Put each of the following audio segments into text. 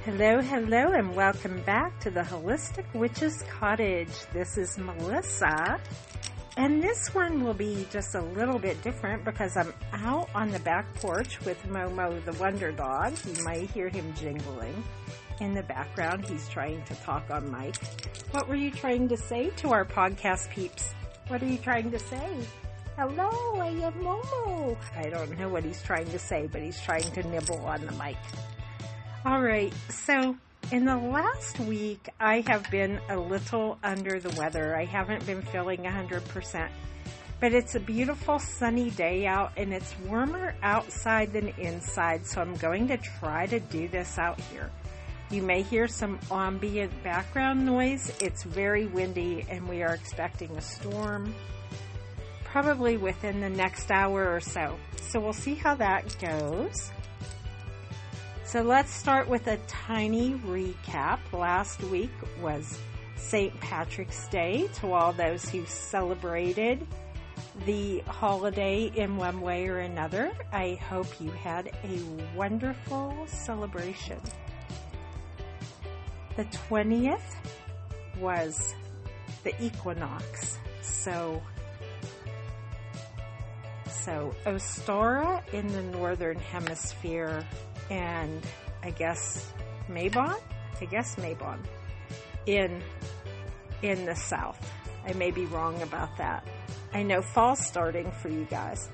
Hello, and welcome back to the Holistic Witch's Cottage. This is Melissa, and this one will be just a little bit different because I'm out on the back porch with Momo the Wonder Dog. You might hear him jingling in the background. He's trying to talk on mic. What were you trying to say to our podcast peeps? What are you trying to say? Hello, I am Momo. I don't know what he's trying to say, but he's trying to nibble on the mic. All right, so in the last week, I have been a little under the weather. I haven't been feeling 100%, but it's a beautiful sunny day out, and it's warmer outside than inside, so I'm going to try to do this out here. You may hear some ambient background noise. It's very windy, and we are expecting a storm probably within the next hour or so. So we'll see how that goes. So let's start with a tiny recap. Last week was St. Patrick's Day. To all those who celebrated the holiday in one way or another, I hope you had a wonderful celebration. The 20th was the equinox. So Ostara in the northern hemisphere, and I guess Mabon in the south. I may be wrong about that. I know fall's starting for you guys,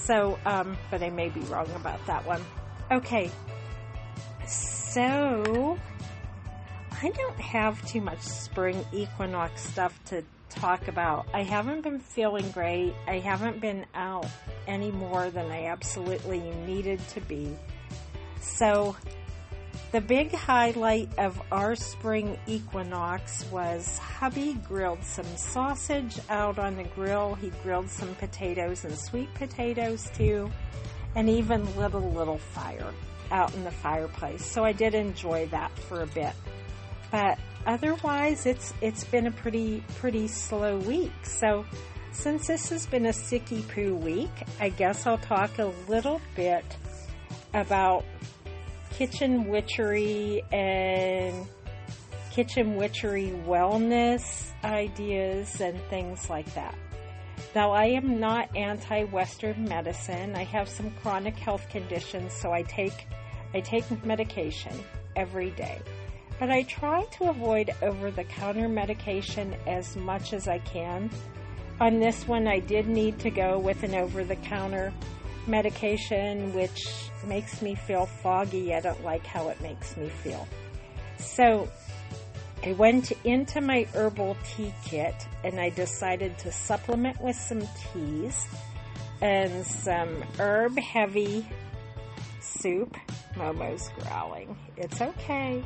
but I may be wrong about that one. Okay, so I don't have too much spring equinox stuff to talk about. I haven't been feeling great. I haven't been out any more than I absolutely needed to be. So the big highlight of our spring equinox was hubby grilled some sausage out on the grill. He grilled some potatoes and sweet potatoes too, and even lit a little fire out in the fireplace. So I did enjoy that for a bit. But otherwise, it's been a pretty slow week. So since this has been a sicky poo week, I guess I'll talk a little bit about kitchen witchery and kitchen witchery wellness ideas and things like that. Now, I am not anti-Western medicine. I have some chronic health conditions, so I take medication every day. But I try to avoid over-the-counter medication as much as I can. On this one, I did need to go with an over-the-counter medication, which makes me feel foggy. I don't like how it makes me feel. So I went into my herbal tea kit, and I decided to supplement with some teas and some herb-heavy soup. Momo's growling. It's okay.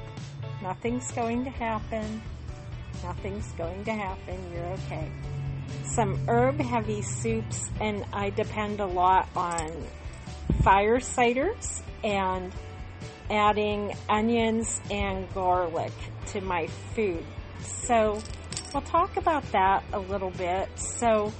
Nothing's going to happen. You're okay. Some herb-heavy soups, and I depend a lot on fire ciders and adding onions and garlic to my food. So we'll talk about that a little bit. So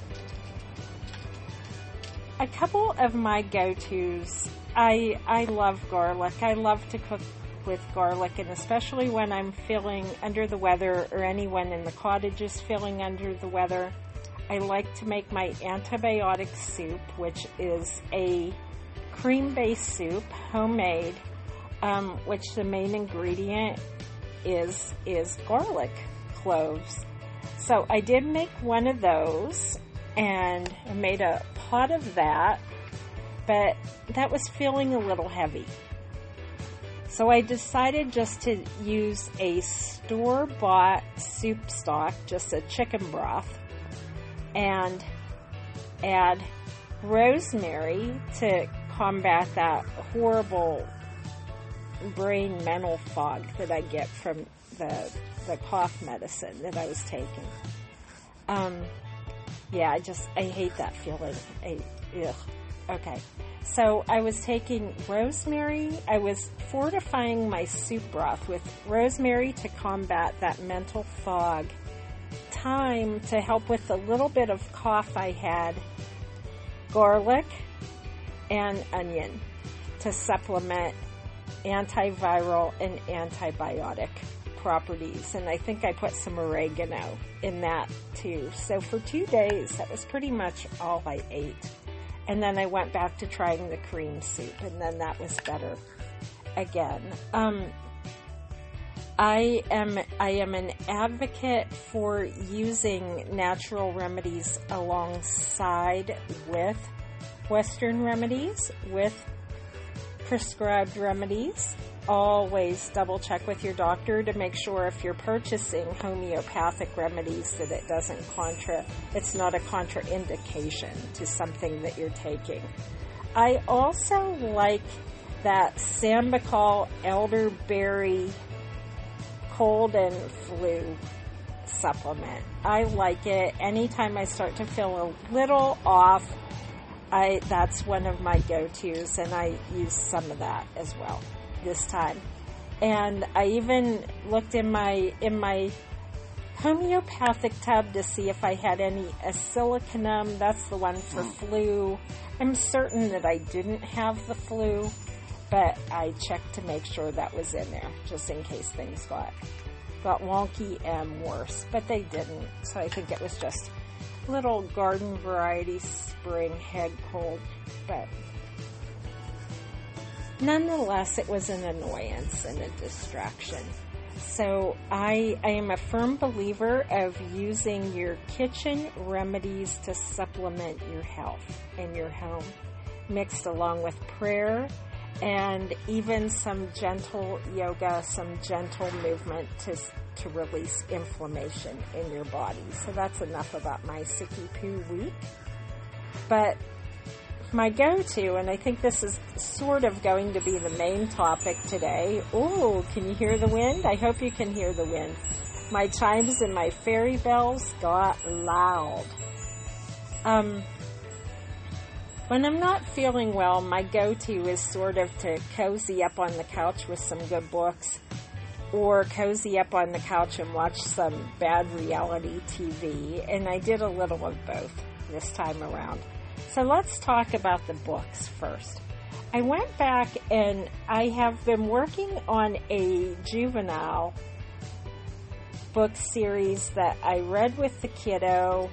a couple of my go-tos. I love garlic. I love to cook with garlic, and especially when I'm feeling under the weather, or anyone in the cottage is feeling under the weather, I like to make my antibiotic soup, which is a cream-based soup, homemade, which the main ingredient is garlic cloves. So I did make one of those, and I made a pot of that, but that was feeling a little heavy. So I decided just to use a store-bought soup stock, just a chicken broth, and add rosemary to combat that horrible brain mental fog that I get from the cough medicine that I was taking. I hate that feeling. Okay. So I was taking rosemary. I was fortifying my soup broth with rosemary to combat that mental fog, thyme to help with a little bit of cough I had, garlic, and onion to supplement antiviral and antibiotic properties. And I think I put some oregano in that too. So for 2 days, that was pretty much all I ate. And then I went back to trying the cream soup, and then that was better again. I am an advocate for using natural remedies alongside with Western remedies, with prescribed remedies. Always double check with your doctor to make sure if you're purchasing homeopathic remedies that it's not a contraindication to something that you're taking. I also like that Sambucol elderberry cold and flu supplement. I like it. Anytime I start to feel a little off, that's one of my go-tos, and I use some of that as well this time. And I even looked in my homeopathic tub to see if I had any acylcarnum. That's the one for flu. I'm certain that I didn't have the flu, but I checked to make sure that was in there, just in case things got wonky and worse. But they didn't, so I think it was just little garden variety spring head cold. But nonetheless, it was an annoyance and a distraction. So I am a firm believer of using your kitchen remedies to supplement your health in your home, mixed along with prayer and even some gentle yoga, some gentle movement to release inflammation in your body. So that's enough about my sicky poo week. But my go-to, and I think this is sort of going to be the main topic today. Ooh, can you hear the wind? I hope you can hear the wind. My chimes and my fairy bells got loud. When I'm not feeling well, my go-to is sort of to cozy up on the couch with some good books, or cozy up on the couch and watch some bad reality TV, and I did a little of both this time around. So let's talk about the books first. I went back and I have been working on a juvenile book series that I read with the kiddo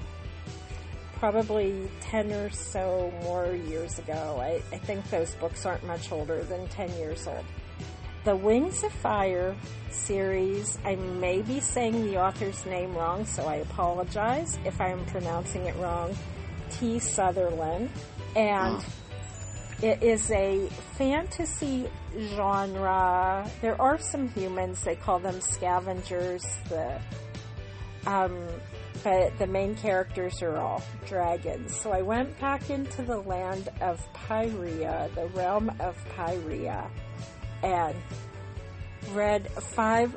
probably 10 or so more years ago. I think those books aren't much older than 10 years old. The Wings of Fire series, I may be saying the author's name wrong, so I apologize if I'm pronouncing it wrong. T. Sutherland, and it is a fantasy genre. There are some humans, they call them scavengers, but the main characters are all dragons. So I went back into the land of Pyria, the realm of Pyria, and read 5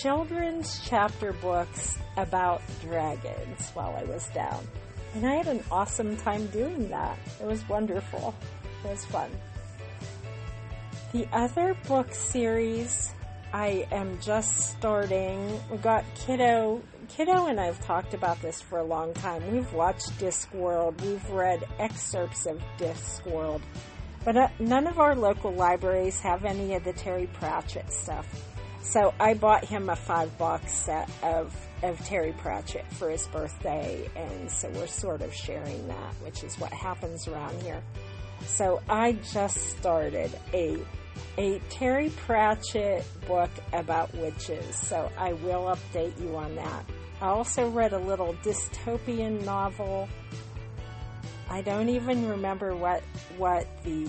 children's chapter books about dragons while I was down. And I had an awesome time doing that. It was wonderful. It was fun. The other book series I am just starting. We got Kiddo and I've talked about this for a long time. We've watched Discworld. We've read excerpts of Discworld. But none of our local libraries have any of the Terry Pratchett stuff. So I bought him a 5-box set of Terry Pratchett for his birthday, and so we're sort of sharing that, which is what happens around here. So I just started a Terry Pratchett book about witches, so I will update you on that. I also read a little dystopian novel. I don't even remember what the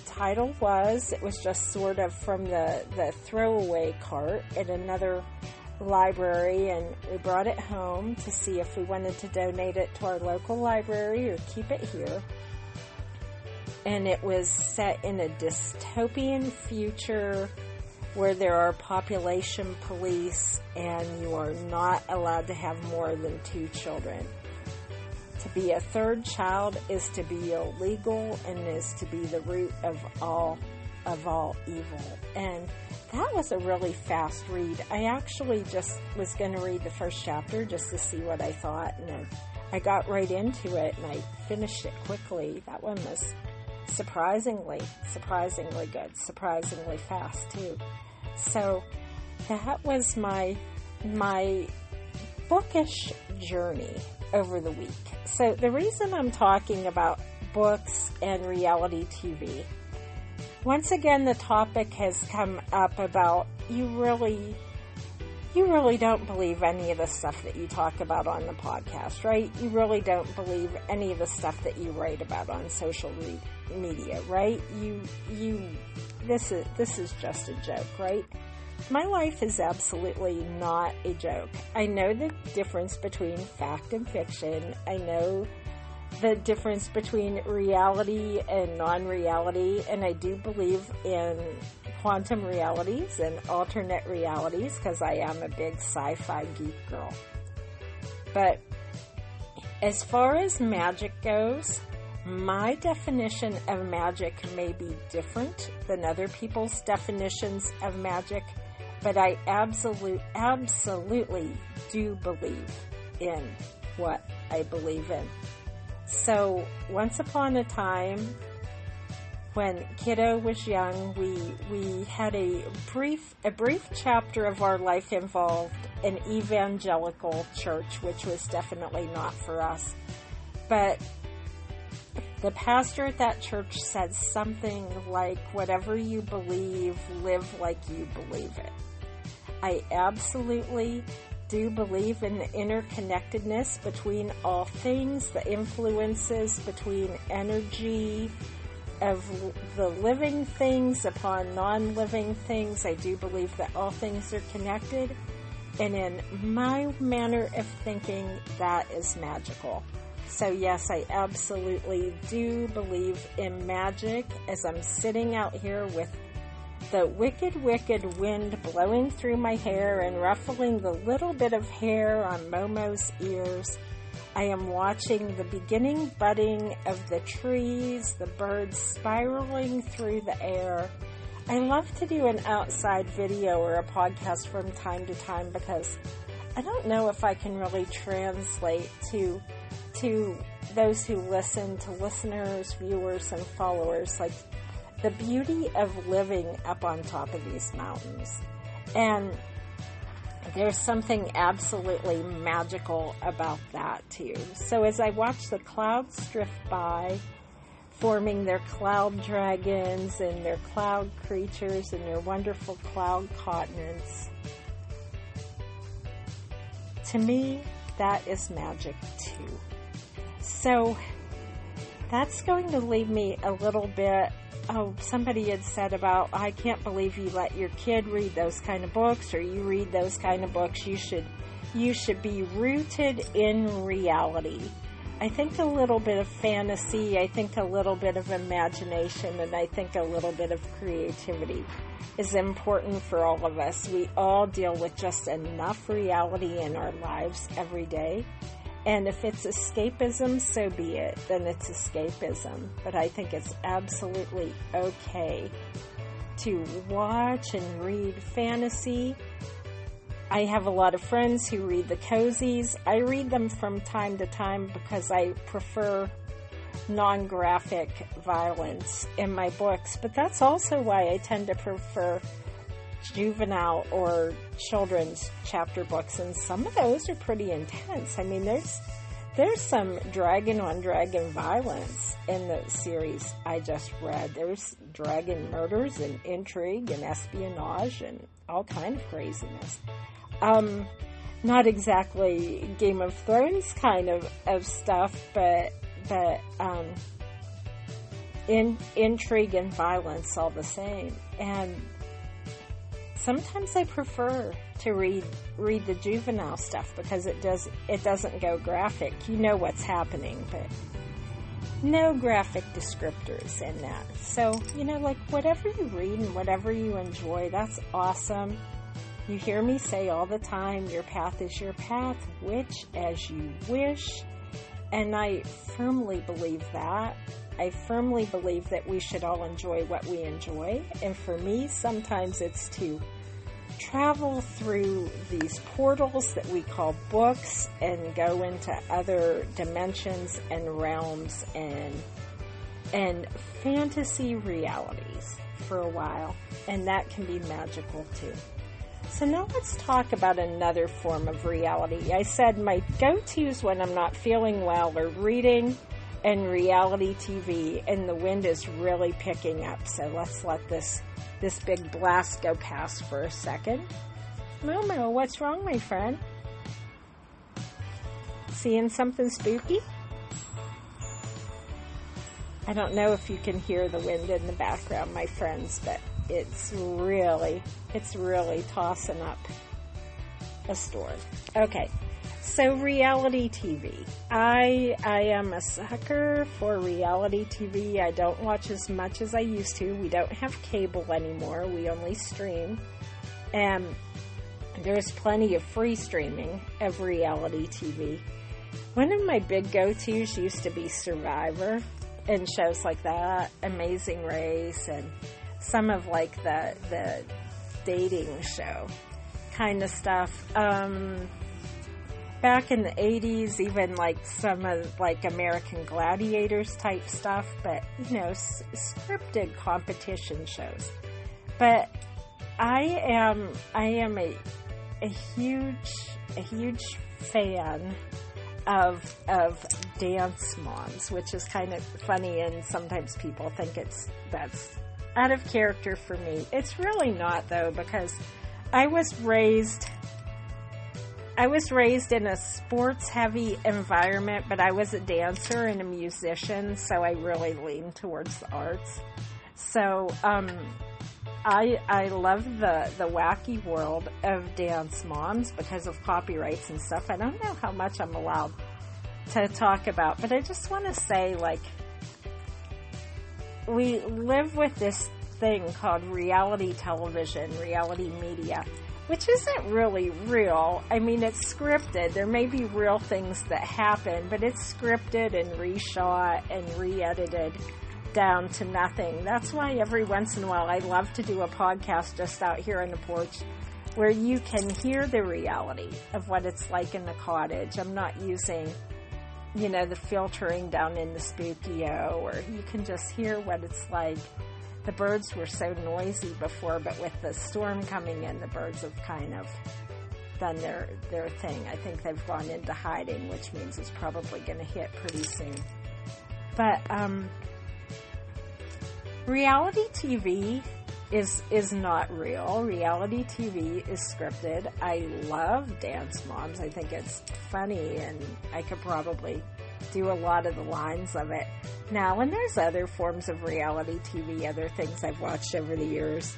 title was. It was just sort of from the throwaway cart at another library, and we brought it home to see if we wanted to donate it to our local library or keep it here. And it was set in a dystopian future where there are population police and you are not allowed to have more than 2 children. To be a 3rd child is to be illegal and is to be the root of all evil. And that was a really fast read. I actually just was going to read the first chapter just to see what I thought, and I got right into it and I finished it quickly. That one was surprisingly good, surprisingly fast too. So that was my bookish journey over the week. So the reason I'm talking about books and reality TV, once again the topic has come up about you really don't believe any of the stuff that you talk about on the podcast, right? You really don't believe any of the stuff that you write about on social media, right? This is just a joke, right? My life is absolutely not a joke. I know the difference between fact and fiction. I know the difference between reality and non-reality, and I do believe in quantum realities and alternate realities because I am a big sci-fi geek girl. But as far as magic goes, my definition of magic may be different than other people's definitions of magic, but I absolutely do believe in what I believe in. So once upon a time, when kiddo was young, we had a brief chapter of our life involved an evangelical church, which was definitely not for us. But the pastor at that church said something like, whatever you believe, live like you believe it. I absolutely do believe in the interconnectedness between all things, the influences between energy of the living things upon non-living things. I do believe that all things are connected, and in my manner of thinking, that is magical. So yes, I absolutely do believe in magic as I'm sitting out here with the wicked wind blowing through my hair and ruffling the little bit of hair on Momo's ears. I am watching the beginning budding of the trees, the birds spiraling through the air. I love to do an outside video or a podcast from time to time because I don't know if I can really translate to those who listen, to listeners, viewers, and followers, like the beauty of living up on top of these mountains. And there's something absolutely magical about that too. So as I watch the clouds drift by, forming their cloud dragons and their cloud creatures and their wonderful cloud continents, to me, that is magic too. So that's going to leave me a little bit. Oh, somebody had said about, I can't believe you let your kid read those kind of books, or you read those kind of books. You should be rooted in reality. I think a little bit of fantasy, I think a little bit of imagination, and I think a little bit of creativity is important for all of us. We all deal with just enough reality in our lives every day. And if it's escapism, so be it. Then it's escapism. But I think it's absolutely okay to watch and read fantasy. I have a lot of friends who read the cozies. I read them from time to time because I prefer non-graphic violence in my books. But that's also why I tend to prefer juvenile or children's chapter books, and some of those are pretty intense. I mean, there's some dragon on dragon violence in the series I just read. There's dragon murders and intrigue and espionage and all kind of craziness. Not exactly Game of Thrones kind of stuff, but intrigue and violence all the same. And sometimes I prefer to read the juvenile stuff because it doesn't go graphic. You know what's happening, but no graphic descriptors in that. So, like whatever you read and whatever you enjoy, that's awesome. You hear me say all the time, your path is your path, which as you wish. And I firmly believe that. I firmly believe that we should all enjoy what we enjoy. And for me, sometimes it's to travel through these portals that we call books and go into other dimensions and realms and and fantasy realities for a while, and that can be magical too. So now let's talk about another form of reality. I said my go-tos when I'm not feeling well are reading and reality TV, and the wind is really picking up, so let's let this big blast go past for a second. Momo, what's wrong, my friend? Seeing something spooky? I don't know if you can hear the wind in the background, my friends, but it's really tossing up a storm. Okay, so reality TV. I am a sucker for reality TV. I don't watch as much as I used to. We don't have cable anymore. We only stream. And there's plenty of free streaming of reality TV. One of my big go-tos used to be Survivor and shows like that, Amazing Race, and some of like the dating show kind of stuff. Back in the 80s, even like some of like American Gladiators type stuff, but scripted competition shows. But I am a huge fan of dance moms, which is kind of funny, and sometimes people think that's out of character for me. It's really not, though, because I was raised in a sports heavy environment, but I was a dancer and a musician, so I really leaned towards the arts. So I love the wacky world of dance moms because of copyrights and stuff. I don't know how much I'm allowed to talk about, but I just want to say, like, we live with this thing called reality television, reality media, which isn't really real. I mean, it's scripted. There may be real things that happen, but it's scripted and reshot and re-edited down to nothing. That's why every once in a while I love to do a podcast just out here on the porch where you can hear the reality of what it's like in the cottage. I'm not using, the filtering down in the Spookio, or you can just hear what it's like. The birds were so noisy before, but with the storm coming in, the birds have kind of done their thing. I think they've gone into hiding, which means it's probably going to hit pretty soon. But reality TV is not real. Reality TV is scripted. I love Dance Moms. I think it's funny, and I could probably do a lot of the lines of it now. And there's other forms of reality TV, other things I've watched over the years.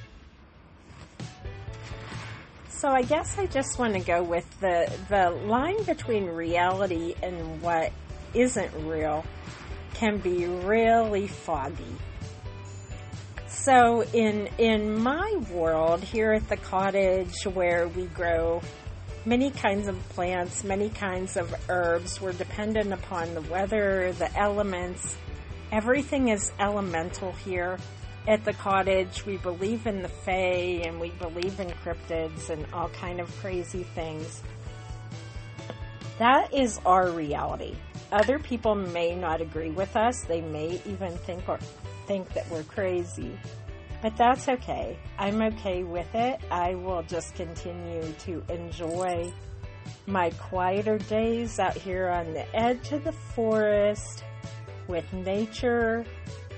So I guess I just want to go with the line between reality and what isn't real can be really foggy. So in my world here at the cottage, where we grow many kinds of plants, many kinds of herbs, we're dependent upon the weather, the elements. Everything is elemental here at the cottage. We believe in the fae, and we believe in cryptids and all kind of crazy things. That is our reality. Other people may not agree with us. They may even think that we're crazy. But that's okay. I'm okay with it. I will just continue to enjoy my quieter days out here on the edge of the forest with nature,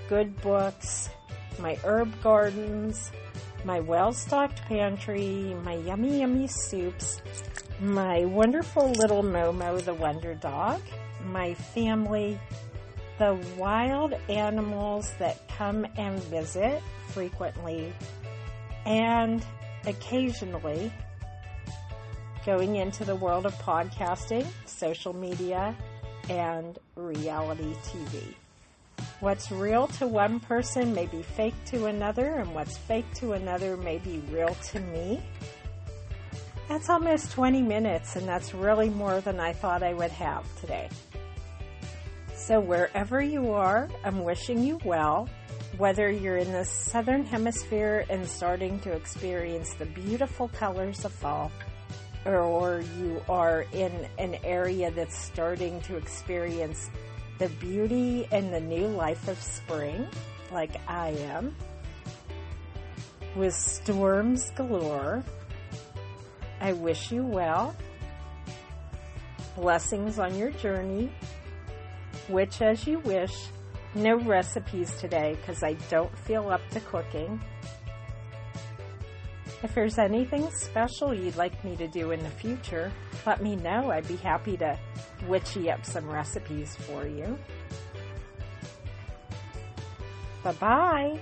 good books, my herb gardens, my well-stocked pantry, my yummy, yummy soups, my wonderful little Momo, the wonder dog, my family, the wild animals that come and visit frequently, and occasionally going into the world of podcasting, social media, and reality TV. What's real to one person may be fake to another, and what's fake to another may be real to me. That's almost 20 minutes, and that's really more than I thought I would have today. So wherever you are, I'm wishing you well. Whether you're in the southern hemisphere and starting to experience the beautiful colors of fall, or you are in an area that's starting to experience the beauty and the new life of spring, like I am, with storms galore. I wish you well. Blessings on your journey. Which as you wish. No recipes today because I don't feel up to cooking. If there's anything special you'd like me to do in the future, let me know. I'd be happy to witchy up some recipes for you. Bye-bye.